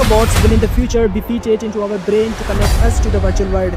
Nanobots will in the future be fitted into our brain to connect us to the virtual world.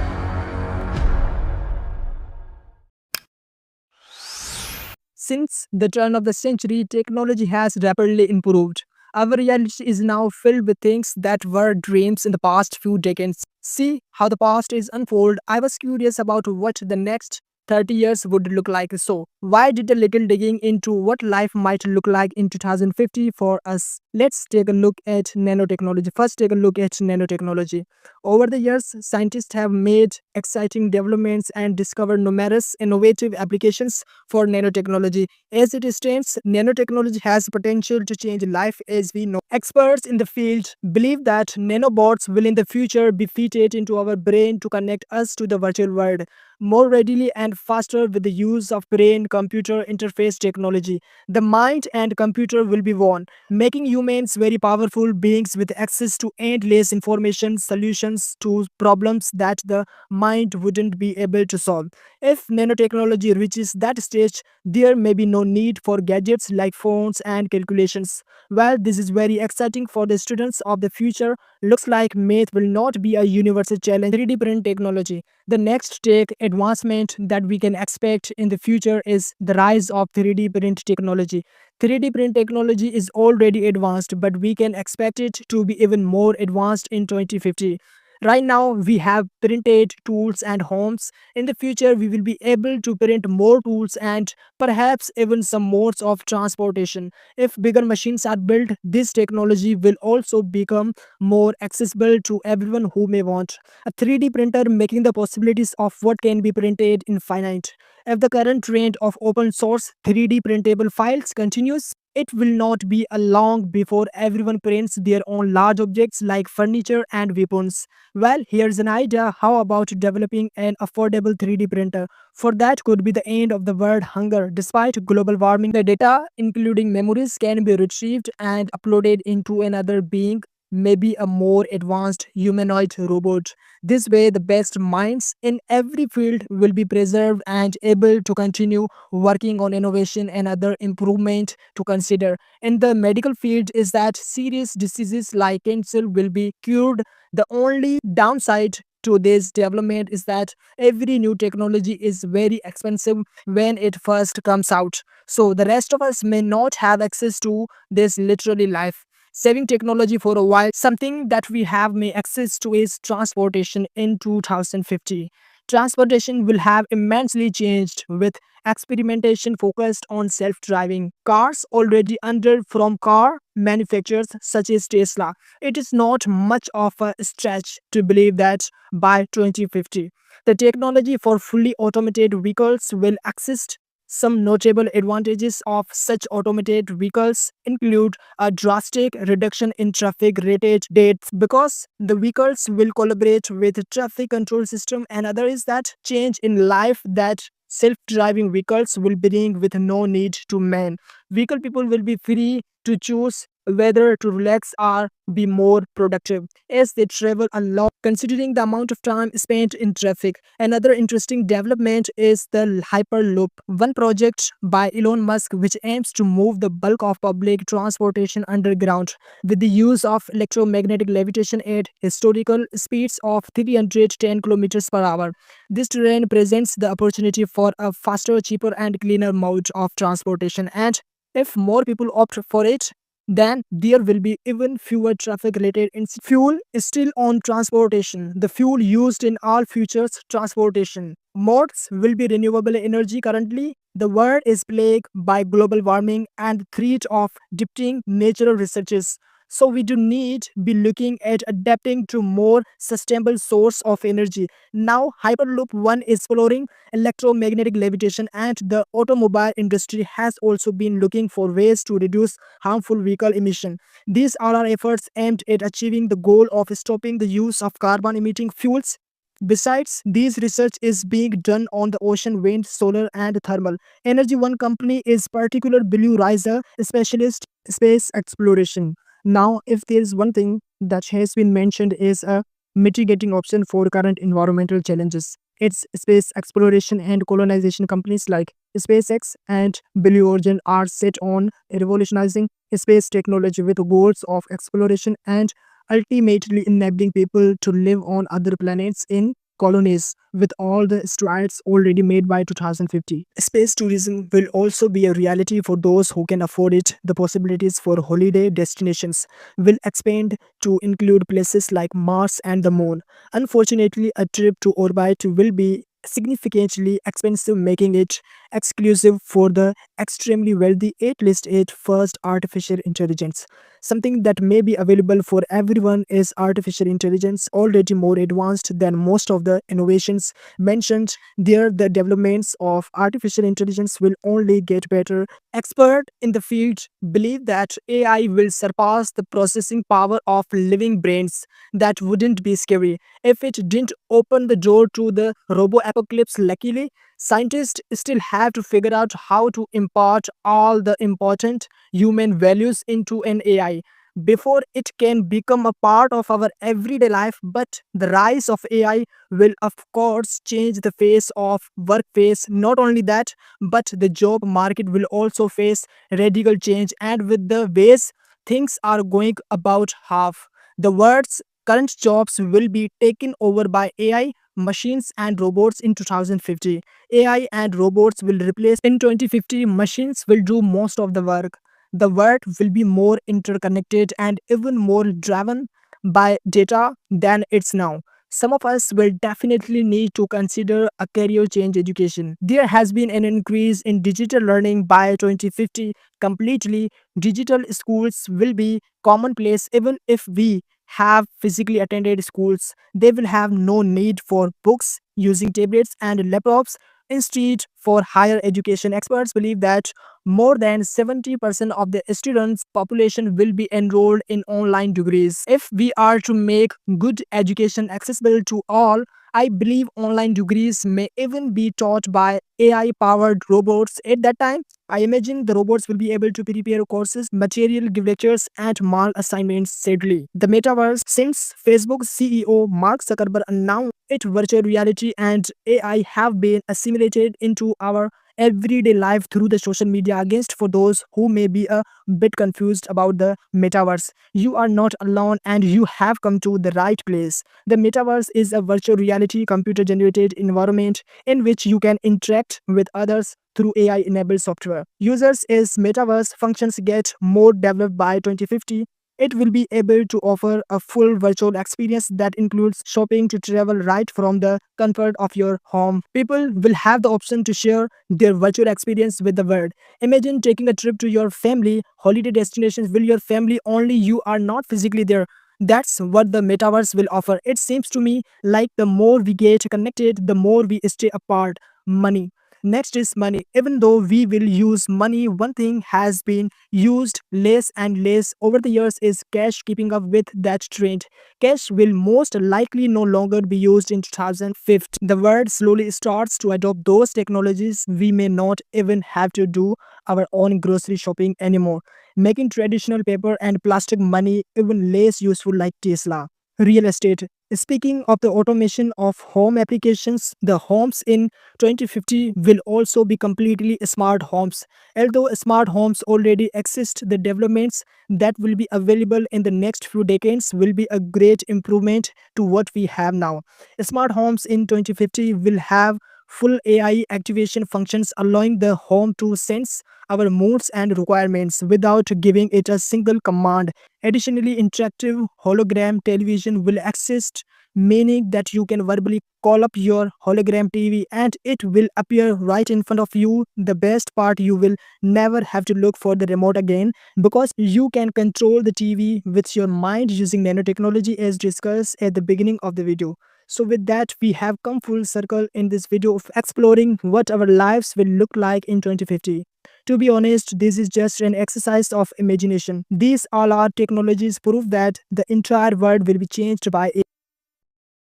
Since the turn of the century, technology has rapidly improved. Our reality is now filled with things that were dreams in the past few decades. See how the past is unfold. I was curious about what the next 30 years would look like. So, why did a little digging into what life might look like in 2050 for us? Let's take a look at nanotechnology. First, take a look at nanotechnology. Over the years, scientists have made exciting developments and discovered numerous innovative applications for nanotechnology. As it stands, nanotechnology has potential to change life as we know. Experts in the field believe that nanobots will in the future be fitted into our brain to connect us to the virtual world more readily and faster with the use of brain computer interface technology. The mind and computer will be one, making humans very powerful beings with access to endless information solutions to problems that the mind wouldn't be able to solve. If nanotechnology reaches that stage, there may be no need for gadgets like phones and calculations. While this is very exciting for the students of the future, looks like math will not be a universal challenge. 3D print technology. The next tech advancement that we can expect in the future is the rise of 3D print technology. 3D print technology is already advanced, but we can expect it to be even more advanced in 2050. Right now, we have printed tools and homes. In the future, we will be able to print more tools and perhaps even some modes of transportation. If bigger machines are built, this technology will also become more accessible to everyone who may want. A 3D printer making the possibilities of what can be printed infinite. If the current trend of open source 3D printable files continues, it will not be a long before everyone prints their own large objects like furniture and weapons. Well, here's an idea. How about developing an affordable 3D printer? For that could be the end of the world hunger. Despite global warming, the data, including memories, can be retrieved and uploaded into another being, maybe a more advanced humanoid robot. This way, the best minds in every field will be preserved and able to continue working on innovation and other improvement to consider. In the medical field, is that serious diseases like cancer will be cured. The only downside to this development is that every new technology is very expensive when it first comes out. So the rest of us may not have access to this literally life saving technology for a while. Something that we have may access to is transportation in 2050. Transportation will have immensely changed with experimentation focused on self-driving cars already under from car manufacturers such as Tesla. It is not much of a stretch to believe that by 2050 the technology for fully automated vehicles will exist. Some notable advantages of such automated vehicles include a drastic reduction in traffic related deaths because the vehicles will collaborate with traffic control system, and other is that change in life that self-driving vehicles will bring with no need to man. Vehicle people will be free to choose whether to relax or be more productive as they travel a lot considering the amount of time spent in traffic. Another interesting development is the Hyperloop, one project by Elon Musk which aims to move the bulk of public transportation underground with the use of electromagnetic levitation at historical speeds of 310 kilometers per hour. This terrain presents the opportunity for a faster, cheaper, and cleaner mode of transportation, and if more people opt for it, then there will be even fewer traffic related incidents. Fuel is still on transportation. The fuel used in all future transportation modes will be renewable energy. Currently, the world is plagued by global warming and the threat of depleting natural resources. So we do need be looking at adapting to more sustainable source of energy. Now Hyperloop One is exploring electromagnetic levitation, and the automobile industry has also been looking for ways to reduce harmful vehicle emission. These are our efforts aimed at achieving the goal of stopping the use of carbon emitting fuels. Besides, these research is being done on the ocean, wind, solar, and thermal energy. One company is particular Blue Riser, a specialist space exploration. Now, if there is one thing that has been mentioned is a mitigating option for current environmental challenges. It's space exploration and colonization. Companies like SpaceX and Blue Origin are set on revolutionizing space technology with goals of exploration and ultimately enabling people to live on other planets in colonies with all the strides already made by 2050. Space tourism will also be a reality for those who can afford it. The possibilities for holiday destinations will expand to include places like Mars and the Moon. Unfortunately, a trip to orbit will be significantly expensive, making it exclusive for the extremely wealthy. 8 list 8 first artificial intelligence. Something that may be available for everyone is artificial intelligence, already more advanced than most of the innovations mentioned there. The developments of artificial intelligence will only get better. Experts in the field believe that AI will surpass the processing power of living brains. That wouldn't be scary if it didn't open the door to the robo apocalypse. Luckily, scientists still have to figure out how to impart all the important human values into an AI before it can become a part of our everyday life. But the rise of AI will, of course, change the face of workplace. Not only that, but the job market will also face radical change. And with the ways things are going, about half the world's current jobs will be taken over by AI, machines, and robots in 2050. AI and robots will replace in 2050. Machines will do most of the work. The world will be more interconnected and even more driven by data than it's now. Some of us will definitely need to consider a career change education. There has been an increase in digital learning by 2050. Completely digital schools will be commonplace. Even if we have physically attended schools, they will have no need for books, using tablets and laptops instead. For higher education, experts believe that more than 70% of the students population will be enrolled in online degrees. If we are to make good education accessible to all, I believe online degrees may even be taught by AI powered robots. At that time, I imagine the robots will be able to prepare courses, material, give lectures, and mark assignments. Sadly, the metaverse, since Facebook CEO Mark Zuckerberg announced it, virtual reality and AI have been assimilated into our everyday life through the social media. Against for those who may be a bit confused about the metaverse, you are not alone and you have come to the right place. The metaverse is a virtual reality computer generated environment in which you can interact with others through AI enabled software. Users as metaverse functions get more developed by 2050, it will be able to offer a full virtual experience that includes shopping to travel right from the comfort of your home. People will have the option to share their virtual experience with the world. Imagine taking a trip to your family holiday destinations with your family, only you are not physically there. That's what the metaverse will offer. It seems to me like the more we get connected, the more we stay apart. Money. Next is money. Even though we will use money, one thing has been used less and less over the years is cash. Keeping up with that trend, cash will most likely no longer be used in 2050. The world slowly starts to adopt those technologies. We may not even have to do our own grocery shopping anymore, making traditional paper and plastic money even less useful, like Tesla. Real estate. Speaking of the automation of home applications, the homes in 2050 will also be completely smart homes. Although smart homes already exist, the developments that will be available in the next few decades will be a great improvement to what we have now. Smart homes in 2050 will have full AI activation functions, allowing the home to sense our moods and requirements without giving it a single command. Additionally, interactive hologram television will exist, meaning that you can verbally call up your hologram TV and it will appear right in front of you. The best part, you will never have to look for the remote again because you can control the TV with your mind using nanotechnology as discussed at the beginning of the video. So with that, we have come full circle in this video of exploring what our lives will look like in 2050. To be honest, this is just an exercise of imagination. These all our technologies prove that the entire world will be changed by